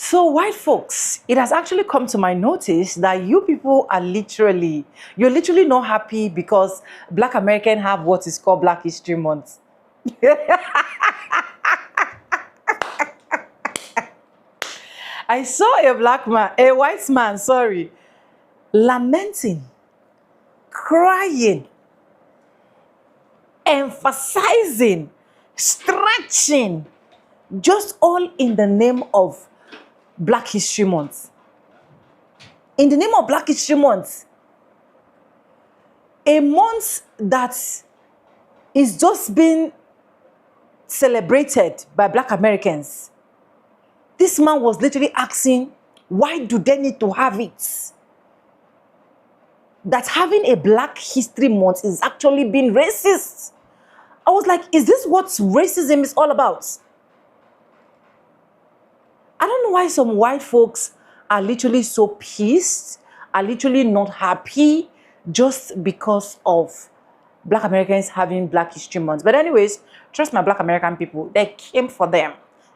So white folks, it has actually come to my notice that you people are you're literally not happy because Black Americans have what is called Black History Month. I saw a white man, sorry, lamenting, crying, emphasizing, stretching, just all in the name of Black History Month. In the name of Black History Month, a month that is just being celebrated by Black Americans. This man was literally asking, why do they need to have it? That having a Black History Month is actually being racist. I was like, is this what racism is all about? I don't know why some white folks are literally so pissed, are literally not happy just because of Black Americans having Black History Month. But anyways, trust my Black American people, they came for them.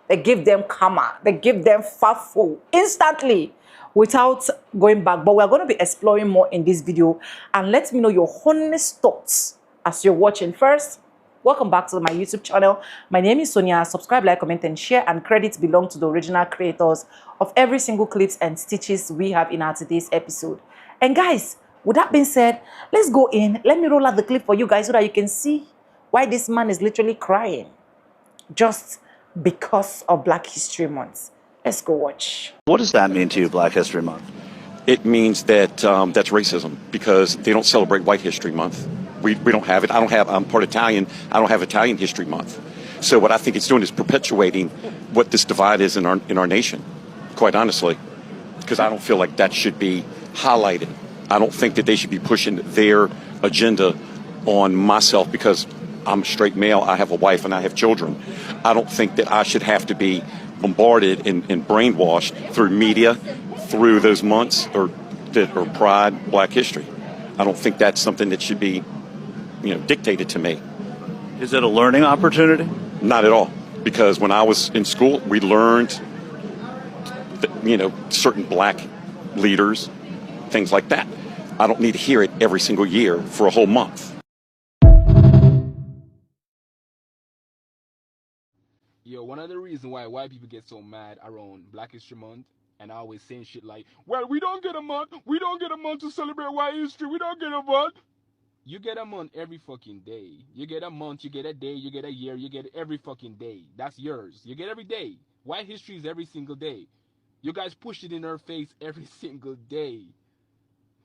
They give them karma. They give them fafu instantly without going back. But we're going to be exploring more in this video. And let me know your honest thoughts as you're watching. First, welcome back to my YouTube channel. My name is Sonia. Subscribe, like, comment, and share. And credits belong to the original creators of every single clips and stitches we have in our today's episode. And guys, with that being said, let's go in. Let me roll out the clip for you guys so that you can see why this man is literally crying just because of Black History Month. Let's go watch. What does that mean to you, Black History Month? It means that that's racism because they don't celebrate White History Month. We don't have it. I'm part Italian. I don't have Italian History Month. So what I think it's doing is perpetuating what this divide is in our nation, quite honestly, because I don't feel like that should be highlighted. I don't think that they should be pushing their agenda on myself because I'm a straight male, I have a wife, and I have children. I don't think that I should have to be bombarded and brainwashed through media, through those months or Pride, Black History. I don't think that's something that should be, dictated to me. Is it a learning opportunity? Not at all, because when I was in school, we learned, certain Black leaders, things like that. I don't need to hear it every single year for a whole month. Yo, one of the reasons why white people get so mad around Black History Month and always saying shit like, well, we don't get a month to celebrate white history, we don't get a month. You get a month every fucking day. You get a month, you get a day, you get a year, you get every fucking day. That's yours. You get every day. White history is every single day. You guys push it in our face every single day.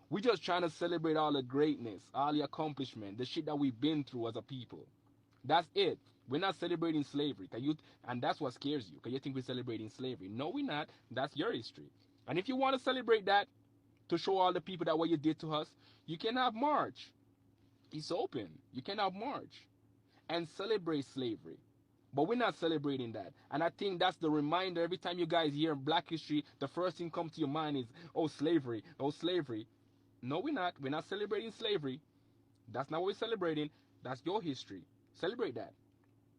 We just trying to celebrate all the greatness, all the accomplishment, the shit that we've been through as a people. That's it. We're not celebrating slavery. And that's what scares you, because you think we're celebrating slavery. No, we're not. That's your history. And if you want to celebrate that, to show all the people that what you did to us, you can have March. It's open. You can have March and celebrate slavery. But we're not celebrating that. And I think that's the reminder. Every time you guys hear Black history, the first thing comes to your mind is, oh, slavery. Oh, slavery. No, we're not. We're not celebrating slavery. That's not what we're celebrating. That's your history. Celebrate that.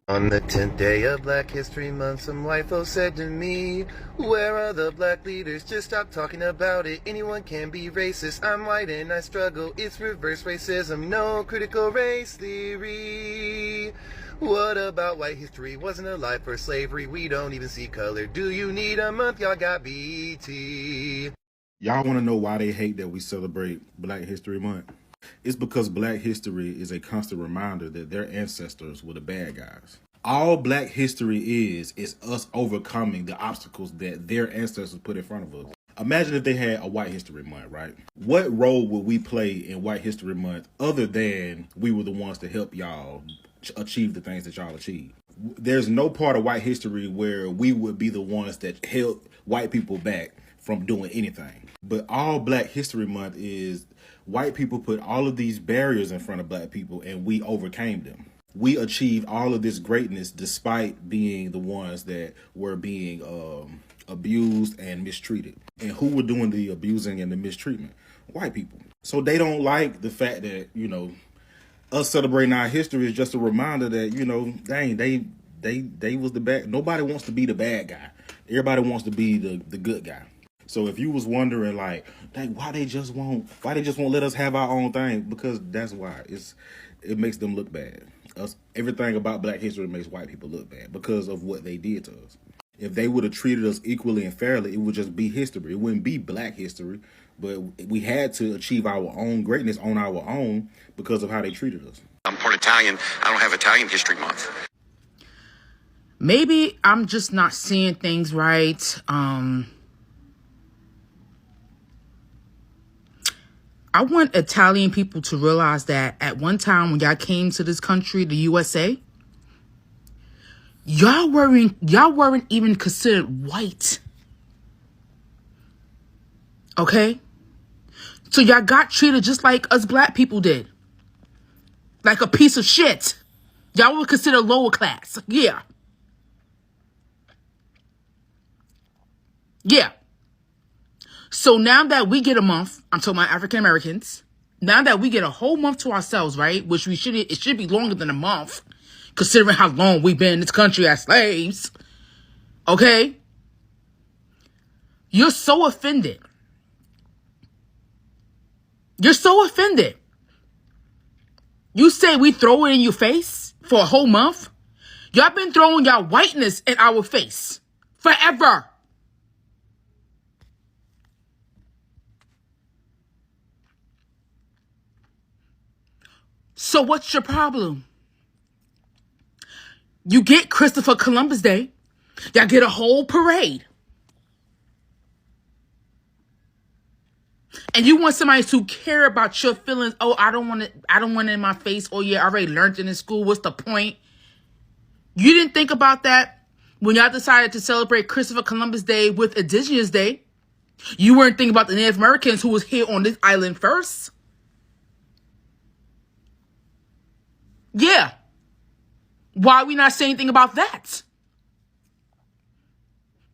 On the 10th day of Black History Month, some white folks said to me, where are the black leaders? Just stop talking about it. Anyone can be racist. I'm white and I struggle. It's reverse racism. No critical race theory. What about white history? Wasn't alive for slavery. We don't even see color. Do you need a month? Y'all got BT. Y'all want to know why they hate that we celebrate Black History Month? It's because Black history is a constant reminder that their ancestors were the bad guys. All Black history is us overcoming the obstacles that their ancestors put in front of us. Imagine if they had a White History Month, right? What role would we play in White History Month other than we were the ones to help y'all achieve the things that y'all achieved? There's no part of white history where we would be the ones that held white people back from doing anything. But all Black History Month is white people put all of these barriers in front of black people and we overcame them. We achieved all of this greatness despite being the ones that were being abused and mistreated. And who were doing the abusing and the mistreatment? White people. So they don't like the fact that, us celebrating our history is just a reminder that, dang, they was the bad. Nobody wants to be the bad guy. Everybody wants to be the good guy. So if you was wondering like why they just won't let us have our own thing, because that's why it makes them look bad. Everything about Black history makes white people look bad because of what they did to us. If they would have treated us equally and fairly, it would just be history. It wouldn't be Black history. But we had to achieve our own greatness on our own because of how they treated us. I'm part Italian. I don't have Italian History Month. Maybe I'm just not seeing things right. I want Italian people to realize that at one time when y'all came to this country, the USA, y'all weren't even considered white. Okay? So y'all got treated just like us Black people did. Like a piece of shit. Y'all were considered lower class. Yeah. Yeah. So now that we get a month, I'm talking about African Americans, now that we get a whole month to ourselves, right? Which it should be longer than a month, considering how long we've been in this country as slaves. Okay? You're so offended. You're so offended. You say we throw it in your face for a whole month? Y'all been throwing y'all whiteness in our face forever. So what's your problem? You get Christopher Columbus Day. Y'all get a whole parade. And you want somebody to care about your feelings. Oh, I don't want it in my face. Oh yeah, I already learned it in school. What's the point? You didn't think about that when y'all decided to celebrate Christopher Columbus Day with Indigenous Day. You weren't thinking about the Native Americans who was here on this island first. Yeah. Why are we not saying anything about that?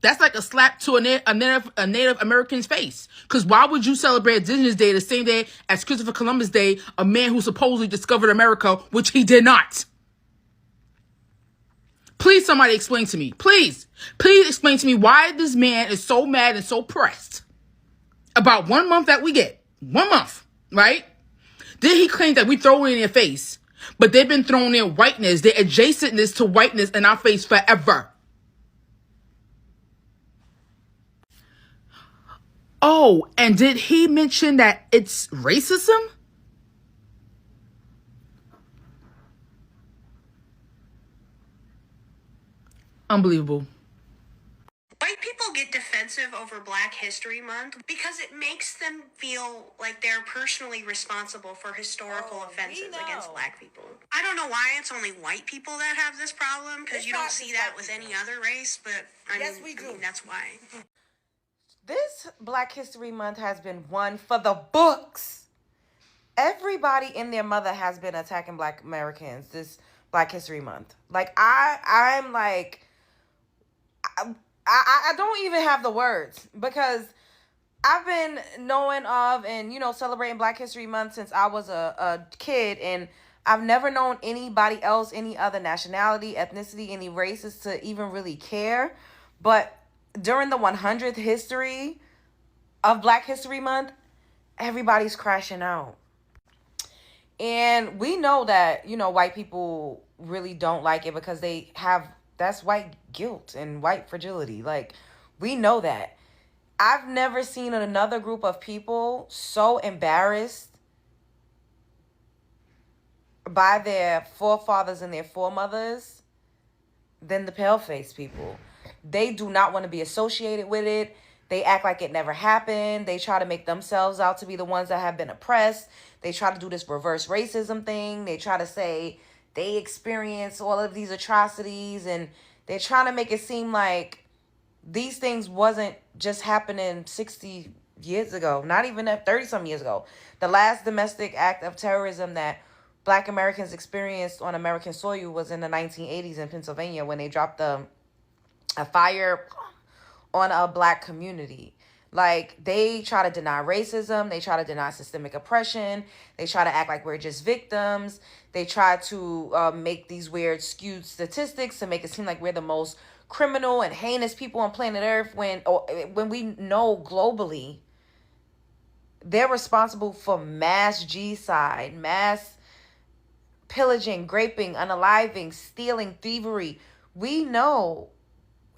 That's like a slap to a Native American's face. Because why would you celebrate Indigenous Day the same day as Christopher Columbus Day, a man who supposedly discovered America, which he did not? Please, somebody explain to me. Please explain to me why this man is so mad and so pressed about 1 month that we get. 1 month, right? Then he claims that we throw it in their face. But they've been throwing in whiteness, their adjacentness to whiteness in our face forever. Oh, and did he mention that it's racism? Unbelievable. White people get defensive over Black History Month because it makes them feel like they're personally responsible for historical offenses against Black people. I don't know why it's only white people that have this problem, because you don't see that with any other race, but I mean, that's why. This Black History Month has been one for the books. Everybody and their mother has been attacking Black Americans this Black History Month. Like, I'm like, I don't even have the words, because I've been knowing of and, celebrating Black History Month since I was a kid, and I've never known anybody else, any other nationality, ethnicity, any races to even really care. But during the 100th history of Black History Month, everybody's crashing out. And we know that, white people really don't like it because that's white guilt and white fragility. Like, we know that. I've never seen another group of people so embarrassed by their forefathers and their foremothers than the pale-face people. They do not want to be associated with it. They act like it never happened. They try to make themselves out to be the ones that have been oppressed. They try to do this reverse racism thing. They try to say they experienced all of these atrocities, and they're trying to make it seem like these things wasn't just happening 60 years ago, not even 30-some years ago. The last domestic act of terrorism that Black Americans experienced on American soil was in the 1980s in Pennsylvania, when they dropped a fire on a Black community. Like, they try to deny racism. They try to deny systemic oppression. They try to act like we're just victims. They try to make these weird skewed statistics to make it seem like we're the most criminal and heinous people on planet Earth when we know globally they're responsible for mass genocide, mass pillaging, raping, unaliving, stealing, thievery. We know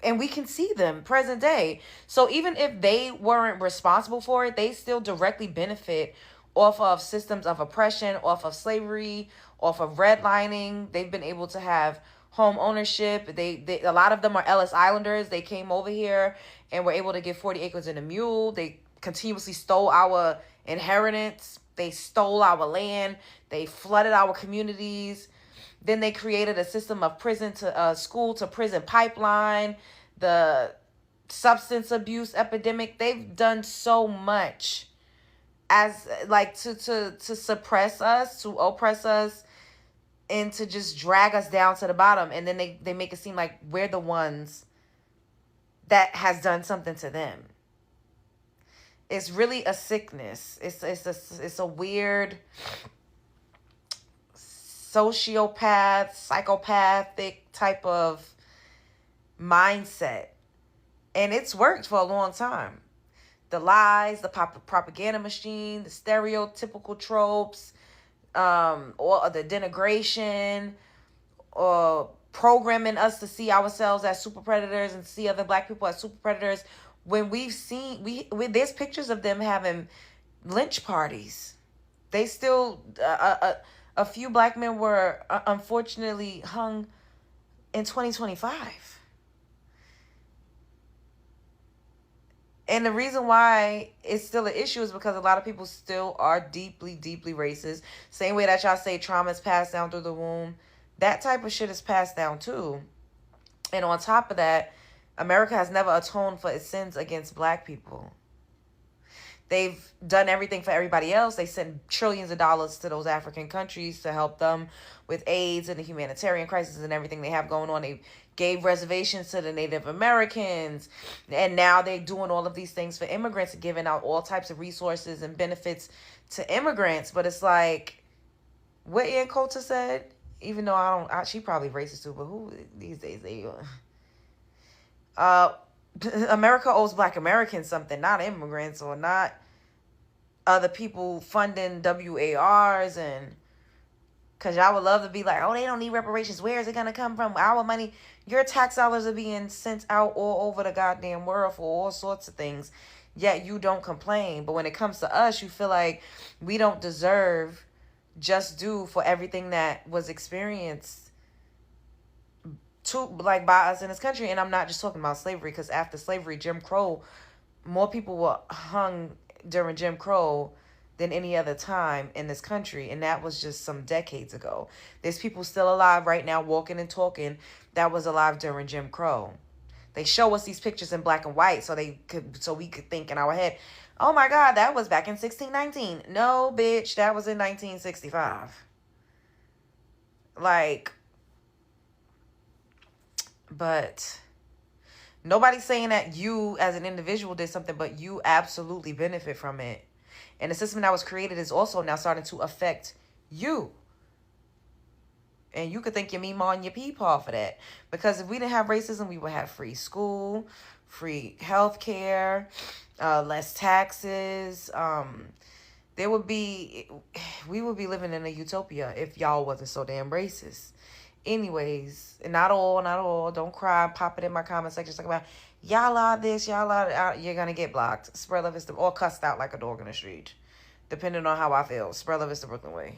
and we can see them present day. So even if they weren't responsible for it, they still directly benefit off of systems of oppression, off of slavery, off of redlining. They've been able to have home ownership. They a lot of them are Ellis Islanders. They came over here and were able to get 40 acres and a mule. They continuously stole our inheritance. They stole our land. They flooded our communities. Then they created a system of prison to school to prison pipeline, the substance abuse epidemic. They've done so much as like to suppress us, to oppress us, and to just drag us down to the bottom. And then they make it seem like we're the ones that has done something to them. It's really a sickness. It's a weird sociopath, psychopathic type of mindset. And it's worked for a long time. The lies, the propaganda machine, the stereotypical tropes, or the denigration, or programming us to see ourselves as super predators and see other black people as super predators. When we've seen, there's pictures of them having lynch parties. They still, a few black men were unfortunately hung in 2025. And the reason why it's still an issue is because a lot of people still are deeply, deeply racist. Same way that y'all say trauma is passed down through the womb. That type of shit is passed down too. And on top of that, America has never atoned for its sins against black people. They've done everything for everybody else. They send trillions of dollars to those African countries to help them with AIDS and the humanitarian crisis and everything they have going on. They gave reservations to the Native Americans. And now they're doing all of these things for immigrants and giving out all types of resources and benefits to immigrants. But it's like what Ann Coulter said, even though she probably racist too, but who these days America owes black Americans something, not immigrants or not other people funding WARs. And because y'all would love to be like, oh, they don't need reparations. Where is it going to come from? Our money. Your tax dollars are being sent out all over the goddamn world for all sorts of things. Yet you don't complain. But when it comes to us, you feel like we don't deserve just due for everything that was experienced by us in this country. And I'm not just talking about slavery, because after slavery, Jim Crow, more people were hung during Jim Crow than any other time in this country. And that was just some decades ago. There's people still alive right now walking and talking that was alive during Jim Crow. They show us these pictures in black and white so we could think in our head, oh my God, that was back in 1619. No, bitch, that was in 1965. But nobody's saying that you as an individual did something, but you absolutely benefit from it. And the system that was created is also now starting to affect you. And you could thank your meemaw and your peepaw for that. Because if we didn't have racism, we would have free school, free health care, less taxes. We would be living in a utopia if y'all wasn't so damn racist. Anyways, not all. Don't cry. Pop it in my comment section. Talk about y'all are this, y'all are. You're gonna get blocked. Spread love Vista, or cussed out like a dog in the street, depending on how I feel. Spread love Vista, Brooklyn way.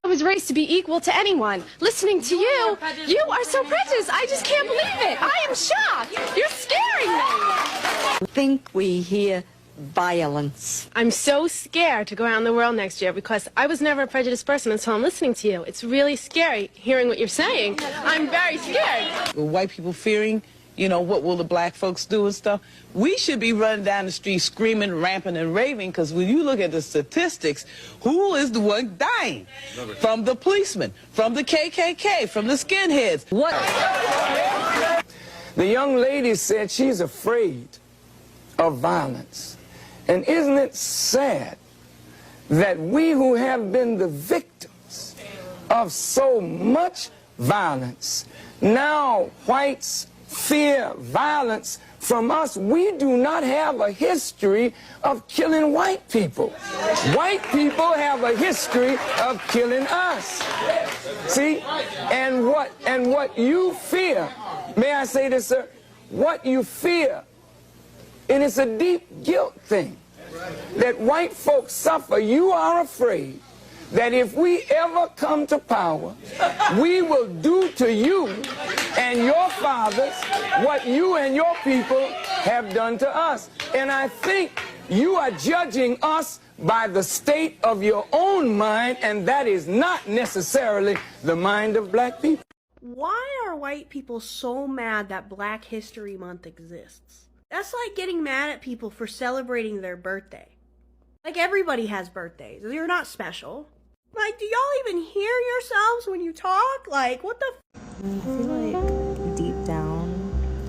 I was raised to be equal to anyone. Listening to you, you are so prejudiced. I just can't believe it. I am shocked. You're scaring me. I think we hear violence. I'm so scared to go out in the world next year because I was never a prejudiced person until I'm listening to you. It's really scary hearing what you're saying. I'm very scared. White people fearing, what will the black folks do and stuff. We should be running down the street screaming, ramping, and raving, because when you look at the statistics, who is the one dying? From the policemen, from the KKK, from the skinheads. What? The young lady said she's afraid of violence. And isn't it sad that we who have been the victims of so much violence, now whites fear violence from us, we do not have a history of killing white people. White people have a history of killing us. See? And what you fear, may I say this, sir? What you fear, and it's a deep guilt thing, that white folks suffer. You are afraid that if we ever come to power, we will do to you and your fathers what you and your people have done to us. And I think you are judging us by the state of your own mind, and that is not necessarily the mind of black people. Why are white people so mad that Black History Month exists? That's like getting mad at people for celebrating their birthday. Like, everybody has birthdays. You're not special. Like, do y'all even hear yourselves when you talk? Like, what the I feel like deep down,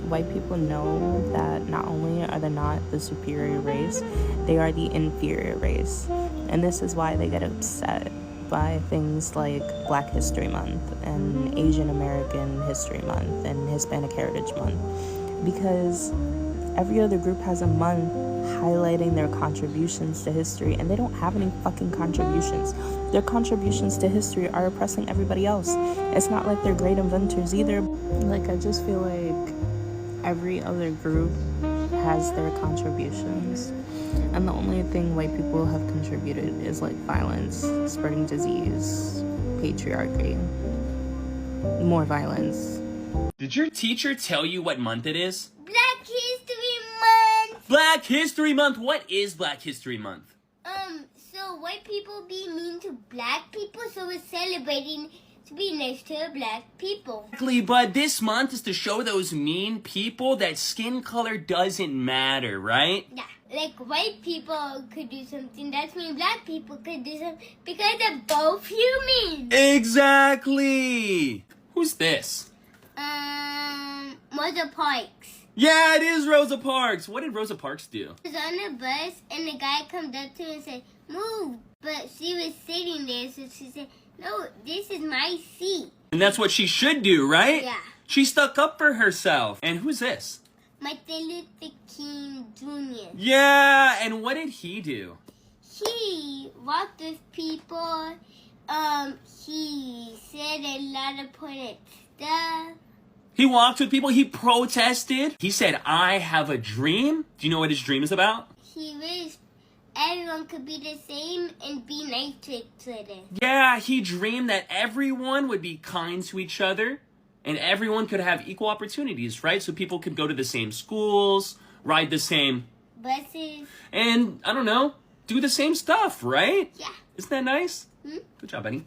white people know that not only are they not the superior race, they are the inferior race. And this is why they get upset by things like Black History Month and Asian American History Month and Hispanic Heritage Month. Because every other group has a month highlighting their contributions to history, and they don't have any fucking contributions. Their contributions to history are oppressing everybody else. It's not like they're great inventors either. Like, I just feel like every other group has their contributions, and the only thing white people have contributed is like violence, spreading disease, patriarchy, more violence. Did your teacher tell you what month it is? Black History Month! Black History Month! What is Black History Month? So white people be mean to black people, so we're celebrating to be nice to black people. Exactly, but this month is to show those mean people that skin color doesn't matter, right? Yeah, like white people could do something, that's mean black people could do something, because they're both human. Exactly! Who's this? Rosa Parks. Yeah, it is Rosa Parks. What did Rosa Parks do? She was on a bus, and the guy comes up to her and said, "Move." But she was sitting there, so she said, "No, this is my seat." And that's what she should do, right? Yeah. She stuck up for herself. And who's this? Martin Luther King Jr. Yeah, and what did he do? He walked with people. He said a lot of important stuff. He walked with people. He protested. He said, "I have a dream." Do you know what his dream is about? He wished everyone could be the same and be nice to each other. Yeah, he dreamed that everyone would be kind to each other and everyone could have equal opportunities, right? So people could go to the same schools, ride the same buses, and, I don't know, do the same stuff, right? Yeah. Isn't that nice? Good job, buddy.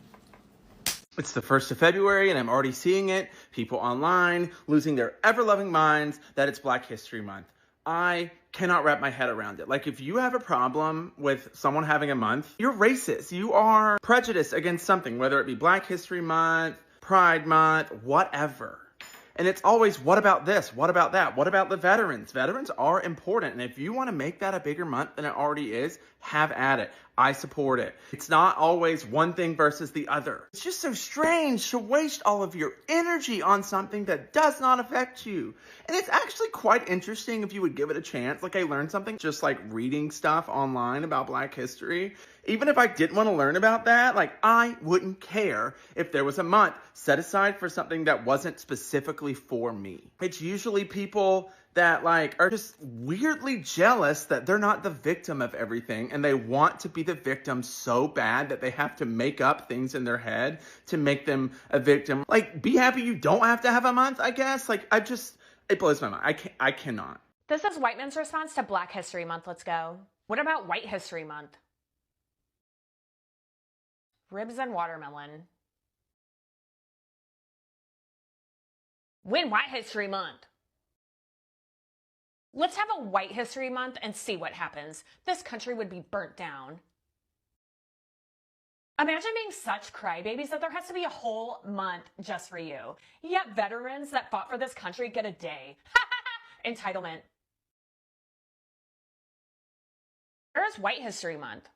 It's the 1st of February, and I'm already seeing it. People online losing their ever-loving minds that it's Black History Month. I cannot wrap my head around it. Like, if you have a problem with someone having a month, you're racist. You are prejudiced against something, whether it be Black History Month, Pride Month, whatever. And it's always, what about this? What about that? What about the veterans? Veterans are important. And if you want to make that a bigger month than it already is, have at it. I support it. It's not always one thing versus the other. It's just so strange to waste all of your energy on something that does not affect you. And it's actually quite interesting if you would give it a chance. Like, I learned something just like reading stuff online about Black history. Even if I didn't want to learn about that, like, I wouldn't care if there was a month set aside for something that wasn't specifically for me. It's usually people that like are just weirdly jealous that they're not the victim of everything, and they want to be the victim so bad that they have to make up things in their head to make them a victim. Like, be happy you don't have to have a month, I guess. Like, it blows my mind. I cannot. This is white men's response to Black History Month. Let's go. What about White History Month? Ribs and watermelon. Win White History Month. Let's have a White History Month and see what happens. This country would be burnt down. Imagine being such crybabies that there has to be a whole month just for you. Yet veterans that fought for this country get a day. Entitlement. Where's White History Month?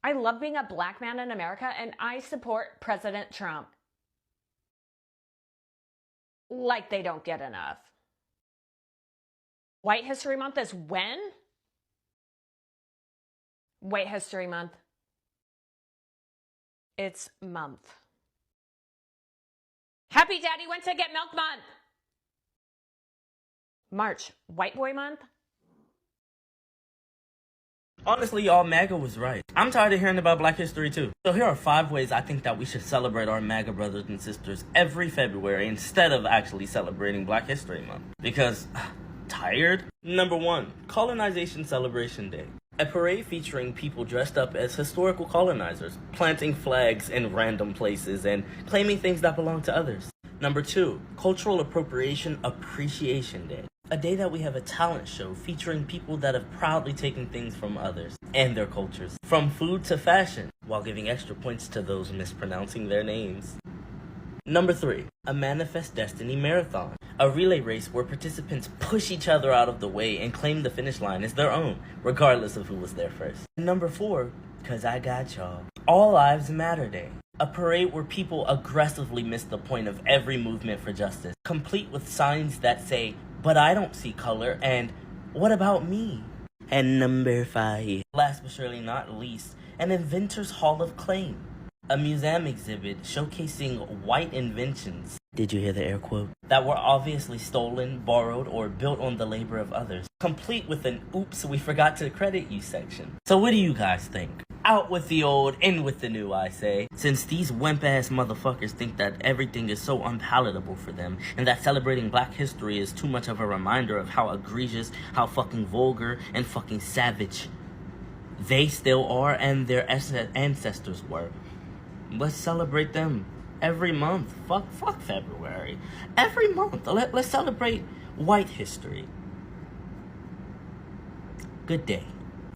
I love being a black man in America, and I support President Trump. Like they don't get enough. White History Month is when? White History Month. It's month. Happy Daddy went to get milk month. March, White Boy Month. Honestly, y'all, MAGA was right. I'm tired of hearing about Black history too. So here are 5 ways I think that we should celebrate our MAGA brothers and sisters every February instead of actually celebrating Black History Month. Because, tired? Number 1, Colonization Celebration Day. A parade featuring people dressed up as historical colonizers, planting flags in random places and claiming things that belong to others. Number 2, Cultural Appropriation Appreciation Day. A day that we have a talent show featuring people that have proudly taken things from others and their cultures, from food to fashion, while giving extra points to those mispronouncing their names. Number 3, a Manifest Destiny Marathon. A relay race where participants push each other out of the way and claim the finish line as their own, regardless of who was there first. Number 4, 'cause I got y'all, All Lives Matter Day. A parade where people aggressively miss the point of every movement for justice, complete with signs that say, "But I don't see color," and "What about me?" And number 5, last but surely not least, an Inventor's Hall of Claim. A museum exhibit showcasing white inventions, did you hear the air quote, that were obviously stolen, borrowed, or built on the labor of others, complete with an "oops, we forgot to credit you" section. So what do you guys think? Out with the old, in with the new, I say. Since these wimp-ass motherfuckers think that everything is so unpalatable for them, and that celebrating Black history is too much of a reminder of how egregious, how fucking vulgar, and fucking savage they still are and their ancestors were. Let's celebrate them every month. Fuck February. Every month, let's celebrate white history. Good day.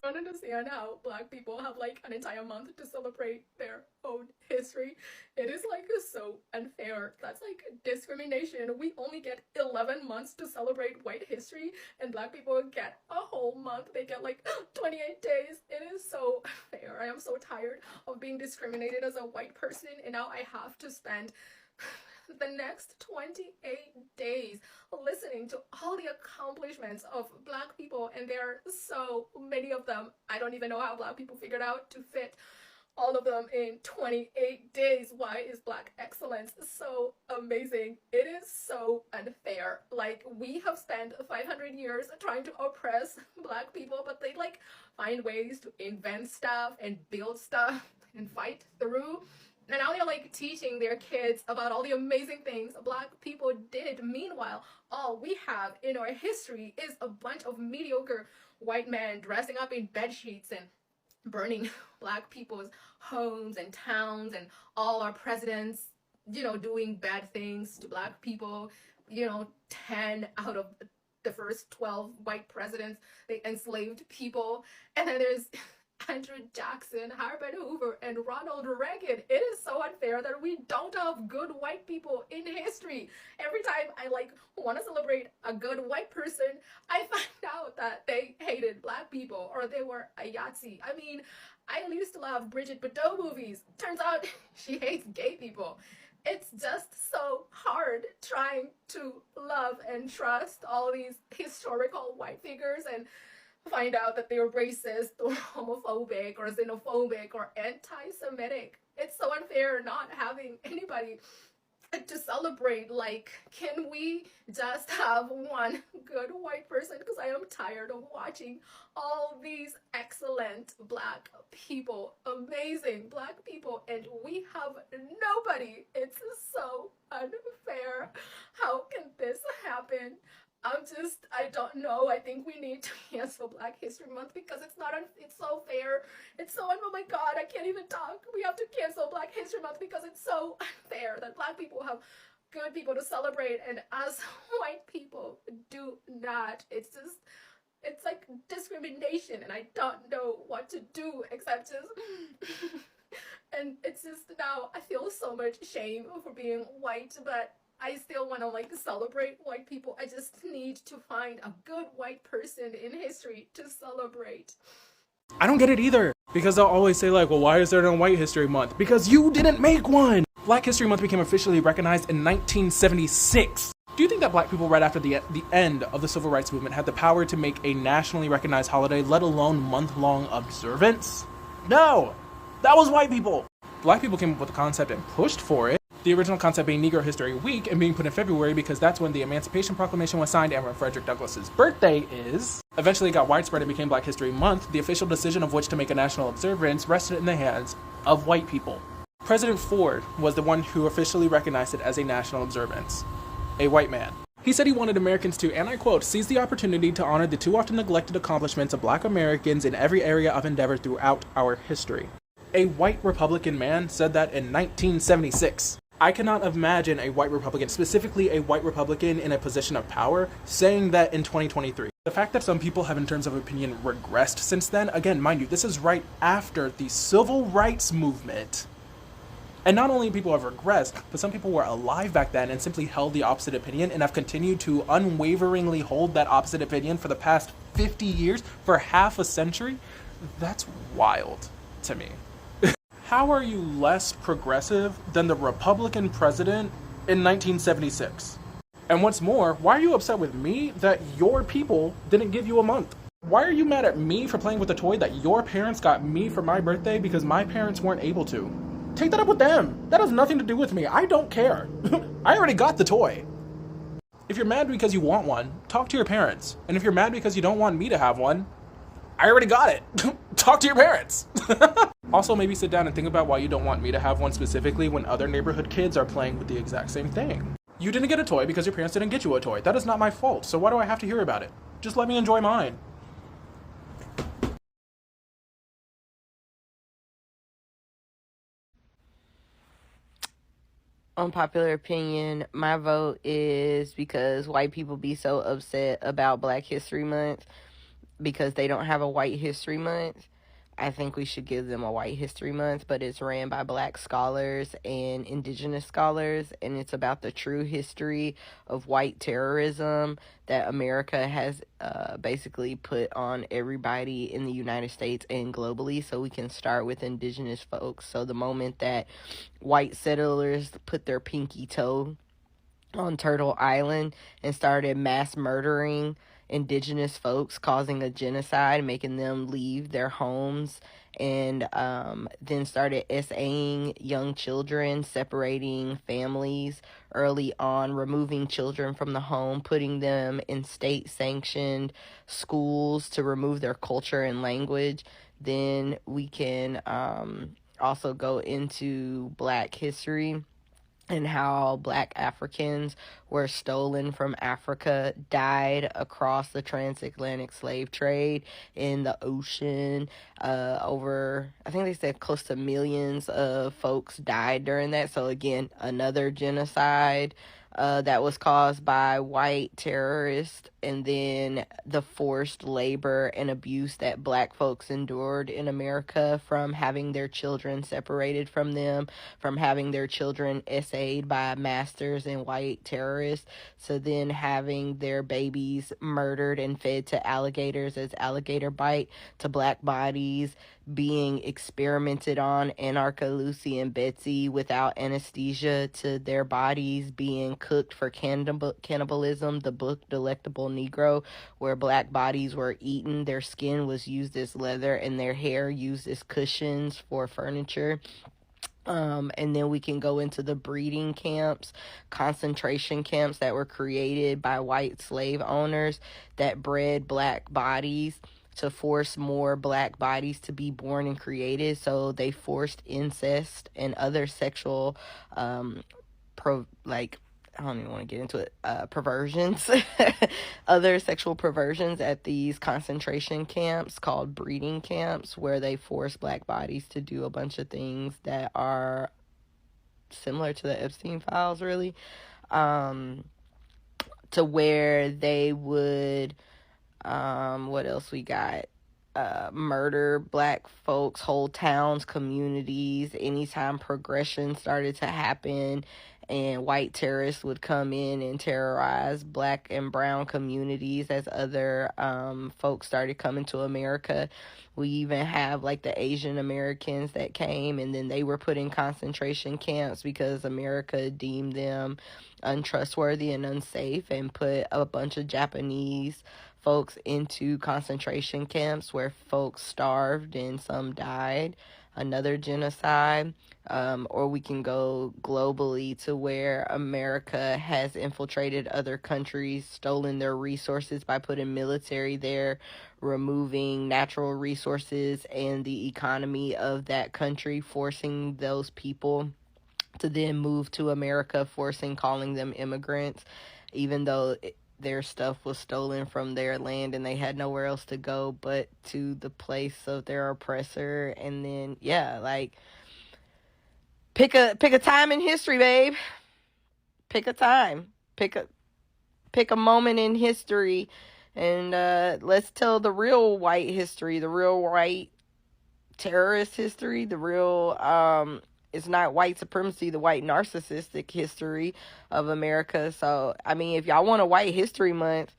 I don't understand how Black people have like an entire month to celebrate their own history. It is like so unfair. That's like discrimination. We only get 11 months to celebrate white history, and Black people get a whole month. They get like 28 days. It is so unfair. I am so tired of being discriminated as a white person, and now I have to spend the next 28 days listening to all the accomplishments of Black people, and there are so many of them. I don't even know how Black people figured out to fit all of them in 28 days. Why is Black excellence so amazing? It is so unfair. Like, we have spent 500 years trying to oppress Black people, but they like find ways to invent stuff and build stuff and fight through. And now they're like teaching their kids about all the amazing things Black people did. Meanwhile, all we have in our history is a bunch of mediocre white men dressing up in bed sheets and burning Black people's homes and towns, and all our presidents, doing bad things to Black people. 10 out of the first 12 white presidents, they enslaved people. And then there's Andrew Jackson, Herbert Hoover, and Ronald Reagan. It is so unfair that we don't have good white people in history. Every time I want to celebrate a good white person, I find out that they hated Black people or they were a Yahtzee. I mean, I used to love Bridget Bardot movies. Turns out she hates gay people. It's just so hard trying to love and trust all these historical white figures and find out that they were racist or homophobic or xenophobic or anti-Semitic. It's so unfair not having anybody to celebrate. Like, can we just have one good white person? Because I am tired of watching all these excellent Black people, amazing Black people, and we have nobody. It's so unfair. How can this happen? I don't know. I think we need to cancel Black History Month because it's so fair. It's so, oh my God, I can't even talk. We have to cancel Black History Month because it's so unfair that Black people have good people to celebrate and us white people do not. It's like discrimination, and I don't know what to do except just, and it's just now I feel so much shame for being white, but I still want to celebrate white people. I just need to find a good white person in history to celebrate. I don't get it either, because they'll always say well, why is there no White History Month? Because you didn't make one! Black History Month became officially recognized in 1976. Do you think that black people right after the end of the civil rights movement had the power to make a nationally recognized holiday, let alone month-long observance? No! That was white people! Black people came up with the concept and pushed for it. The original concept being Negro History Week and being put in February because that's when the Emancipation Proclamation was signed and when Frederick Douglass's birthday is. Eventually it got widespread and became Black History Month, the official decision of which to make a national observance rested in the hands of white people. President Ford was the one who officially recognized it as a national observance. A white man. He said he wanted Americans to, and I quote, seize the opportunity to honor the too often neglected accomplishments of black Americans in every area of endeavor throughout our history. A white Republican man said that in 1976. I cannot imagine a white Republican, specifically a white Republican in a position of power, saying that in 2023. The fact that some people have, in terms of opinion, regressed since then, again, mind you, this is right after the civil rights movement. And not only people have regressed, but some people were alive back then and simply held the opposite opinion and have continued to unwaveringly hold that opposite opinion for the past 50 years, for half a century. That's wild to me. How are you less progressive than the Republican president in 1976? And what's more, why are you upset with me that your people didn't give you a month? Why are you mad at me for playing with a toy that your parents got me for my birthday because my parents weren't able to? Take that up with them. That has nothing to do with me. I don't care. I already got the toy. If you're mad because you want one, talk to your parents. And if you're mad because you don't want me to have one, I already got it. Talk to your parents. Also, maybe sit down and think about why you don't want me to have one specifically when other neighborhood kids are playing with the exact same thing. You didn't get a toy because your parents didn't get you a toy. That is not my fault, so why do I have to hear about it? Just let me enjoy mine. Unpopular opinion, my vote is because white people be so upset about Black History Month because they don't have a White History Month. I think we should give them a White History Month, but it's ran by black scholars and indigenous scholars, and it's about the true history of white terrorism that America has basically put on everybody in the United States and globally. So we can start with indigenous folks. So the moment that white settlers put their pinky toe on Turtle Island and started mass murdering indigenous folks, causing a genocide, making them leave their homes, and then started SAing young children, separating families early on, removing children from the home, putting them in state-sanctioned schools to remove their culture and language. Then we can also go into Black history and how black Africans were stolen from Africa, died across the transatlantic slave trade in the ocean. Over, I think they said close to millions of folks died during that. So again, another genocide that was caused by white terrorists, and then the forced labor and abuse that black folks endured in America, from having their children separated from them, from having their children essayed by masters and white terrorists, to then having their babies murdered and fed to alligators as alligator bite, to black bodies being experimented on, Anarcha Lucy and Betsy, without anesthesia, to their bodies being cooked for cannibalism. The book Delectable Negro, where black bodies were eaten, their skin was used as leather and their hair used as cushions for furniture. And then we can go into the breeding camps, concentration camps that were created by white slave owners that bred black bodies to force more black bodies to be born and created. So they forced incest and other sexual, I don't even want to get into it, perversions, other sexual perversions at these concentration camps called breeding camps, where they force black bodies to do a bunch of things that are similar to the Epstein files, really, to where they would, what else we got? Murder black folks, whole towns, communities, anytime progression started to happen and white terrorists would come in and terrorize black and brown communities as other folks started coming to America. We even have like the Asian Americans that came, and then they were put in concentration camps because America deemed them untrustworthy and unsafe, and put a bunch of Japanese folks into concentration camps where folks starved and some died. Another genocide. Or we can go globally to where America has infiltrated other countries, stolen their resources by putting military there, removing natural resources and the economy of that country, forcing those people to then move to America, calling them immigrants, even though their stuff was stolen from their land and they had nowhere else to go but to the place of their oppressor. And then, yeah, like, pick a time in history, babe. Pick a time. Pick a moment in history, and let's tell the real white history, the real white terrorist history, the real it's not white supremacy, the white narcissistic history of America. So, I mean, if y'all want a White History Month,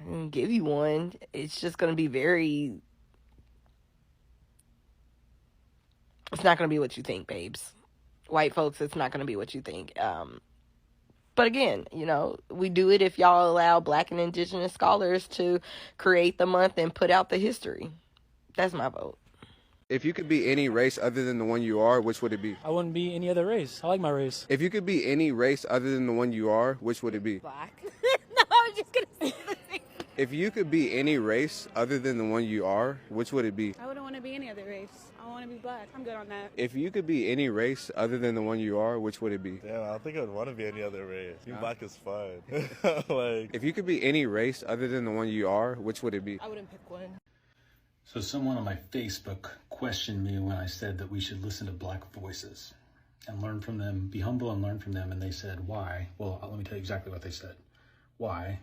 I can give you one. It's just going to be it's not going to be what you think, babes. White folks, it's not going to be what you think. But again, you know, we do it if y'all allow Black and Indigenous scholars to create the month and put out the history. That's my vote. If you could be any race other than the one you are, which would it be? I wouldn't be any other race. I like my race. If you could be any race other than the one you are, which would it be? Black. No, I was just going to say the same. If you could be any race other than the one you are, which would it be? I wouldn't want to be any other race. I want to be black. I'm good on that. If you could be any race other than the one you are, which would it be? Damn, I don't think I'd want to be any other race. Being black is fun. Like, if you could be any race other than the one you are, which would it be? I wouldn't pick one. So someone on my Facebook questioned me when I said that we should listen to Black voices and learn from them, be humble and learn from them. And they said, why? Well, let me tell you exactly what they said. Why?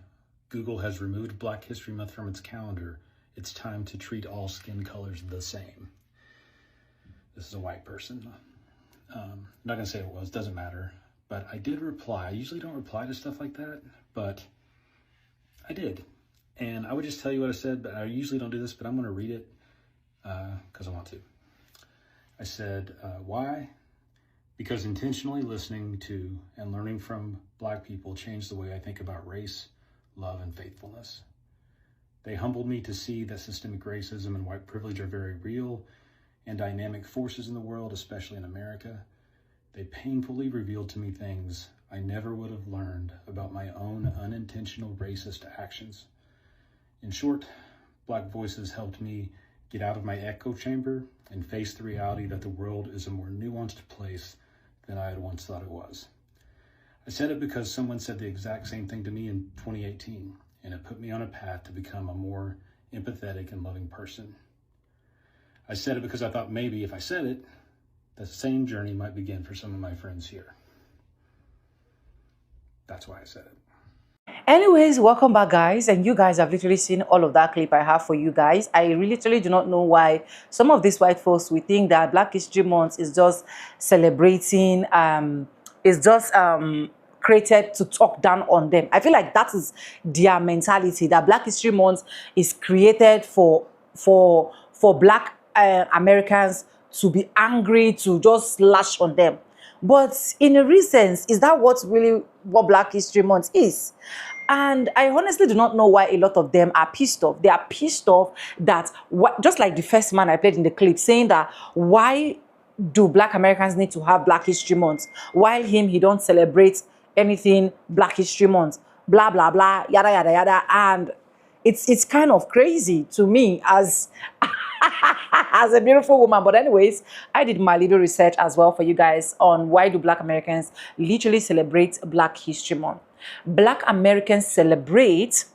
Google has removed Black History Month from its calendar. It's time to treat all skin colors the same. This is a white person. I'm not going to say it was, doesn't matter. But I did reply. I usually don't reply to stuff like that, but I did. And I would just tell you what I said, but I usually don't do this, but I'm going to read it because I want to. I said, why? Because intentionally listening to and learning from Black people changed the way I think about race, love, and faithfulness. They humbled me to see that systemic racism and white privilege are very real and dynamic forces in the world, especially in America. They painfully revealed to me things I never would have learned about my own unintentional racist actions. In short, Black voices helped me get out of my echo chamber and face the reality that the world is a more nuanced place than I had once thought it was. I said it because someone said the exact same thing to me in 2018, and it put me on a path to become a more empathetic and loving person. I said it because I thought maybe if I said it, the same journey might begin for some of my friends here. That's why I said it. Anyways, welcome back, guys, and you guys have literally seen all of that clip I have for you guys. I literally do not know why some of these white folks will think that Black History Month is just celebrating, created to talk down on them. I feel like that is their mentality, that Black History Month is created for Black Americans to be angry, to just lash on them. But in a real sense, is that what Black History Month is? And I honestly do not know why a lot of them are pissed off. They are pissed off that, just like the first man I played in the clip, saying that why do Black Americans need to have Black History Month, while he don't celebrate anything Black History Month, blah, blah, blah, yada, yada, yada. And it's kind of crazy to me as as a beautiful woman. But anyways, I did my little research as well for you guys on why do Black Americans literally celebrate Black History Month. Black Americans celebrate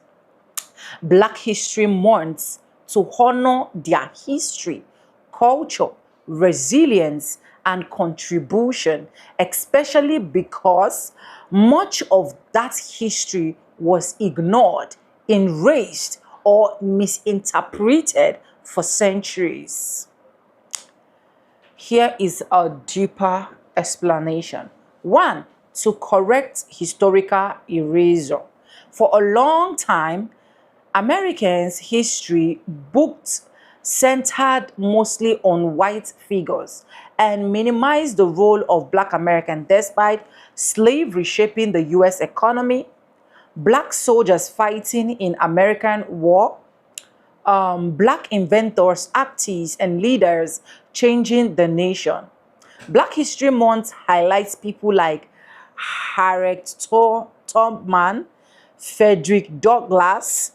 Black History Month to honor their history, culture, resilience, and contribution, especially because much of that history was ignored, erased, or misinterpreted for centuries. Here is a deeper explanation. One, to correct historical erasure. For a long time, Americans' history books centered mostly on white figures and minimized the role of Black Americans despite slavery shaping the U.S. economy, Black soldiers fighting in American war, Black inventors, artists, and leaders changing the nation. Black History Month highlights people like Harriet Tubman, Frederick Douglass,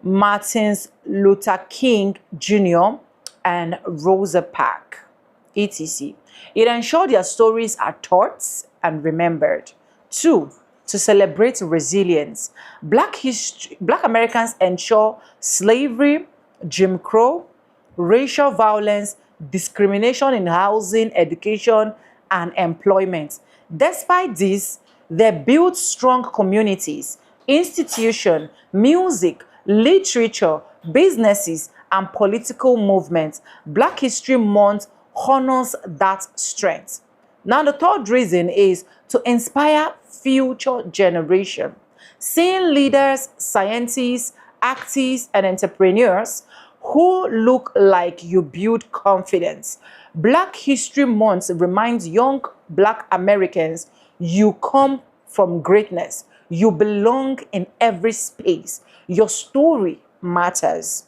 Martin Luther King Jr., and Rosa Parks, etc. It ensured their stories are taught and remembered. 2. To celebrate resilience. Black Americans ensure slavery, Jim Crow, racial violence, discrimination in housing, education, and employment. Despite this, they built strong communities, institutions, music, literature, businesses, and political movements. Black History Month honors that strength. Now, the third reason is to inspire future generations. Seeing leaders, scientists, artists, and entrepreneurs who look like you build confidence. Black History Month reminds young Black Americans you come from greatness. You belong in every space. Your story matters.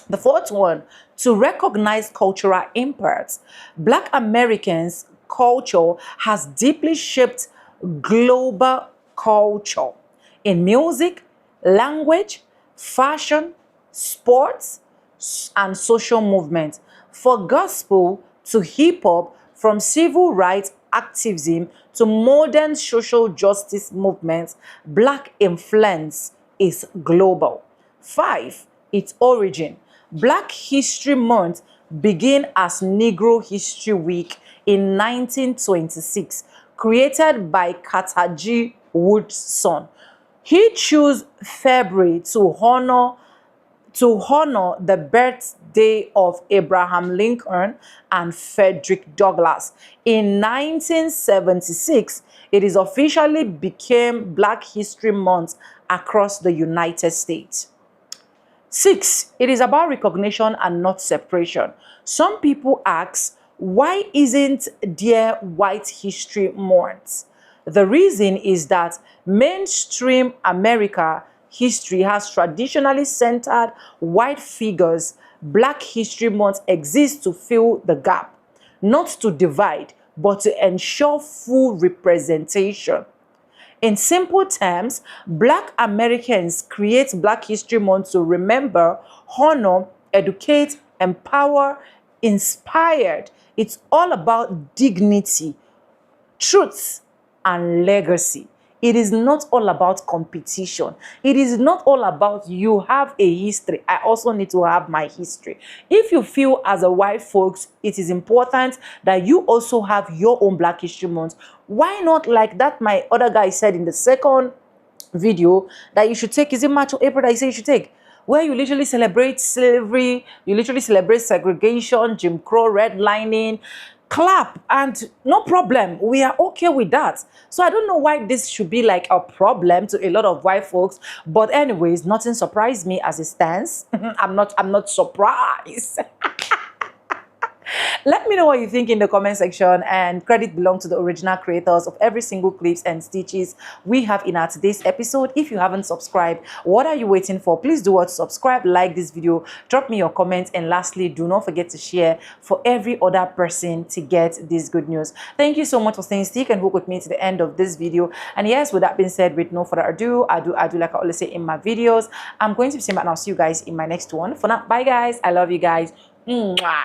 The fourth one, to recognize cultural impacts. Black Americans' culture has deeply shaped global culture in music, language, fashion, sports, and social movement. For gospel to hip hop, from civil rights activism to modern social justice movements, Black influence is global. 5. Its origin. Black History Month began as Negro History Week in 1926, created by Carter G. Woodson. He chose February to honor the birthday of Abraham Lincoln and Frederick Douglass. In 1976, it is officially became Black History Month across the United States. 6. It is about recognition and not separation. Some people ask, why isn't there White History Month? The reason is that mainstream America history has traditionally centered white figures. Black History Month exists to fill the gap, not to divide, but to ensure full representation. In simple terms, Black Americans create Black History Month to remember, honor, educate, empower, inspired. It's all about dignity, truth, and legacy. It is not all about competition. It is not all about you have a history. I also need to have my history. If you feel as a white folks, it is important that you also have your own Black History Month. Why not, like that my other guy said in the second video, that you should take, is it March or April that you say you should take? Where you literally celebrate slavery, you literally celebrate segregation, Jim Crow, redlining, clap, and no problem. We are okay with that. So I don't know why this should be like a problem to a lot of white folks. But anyways, nothing surprised me as it stands. I'm not surprised. Let me know what you think in the comment section, and credit belongs to the original creators of every single clips and stitches we have in our today's episode. If you haven't subscribed, what are you waiting for? Please do what? Subscribe, like this video, drop me your comments, and lastly, do not forget to share for every other person to get this good news. Thank you so much for staying stick and hook with me to the end of this video. And yes, with that being said, with no further ado, I do like I always say in my videos, I'm going to be saying, and I'll see you guys in my next one. For now, bye guys, I love you guys. Mwah.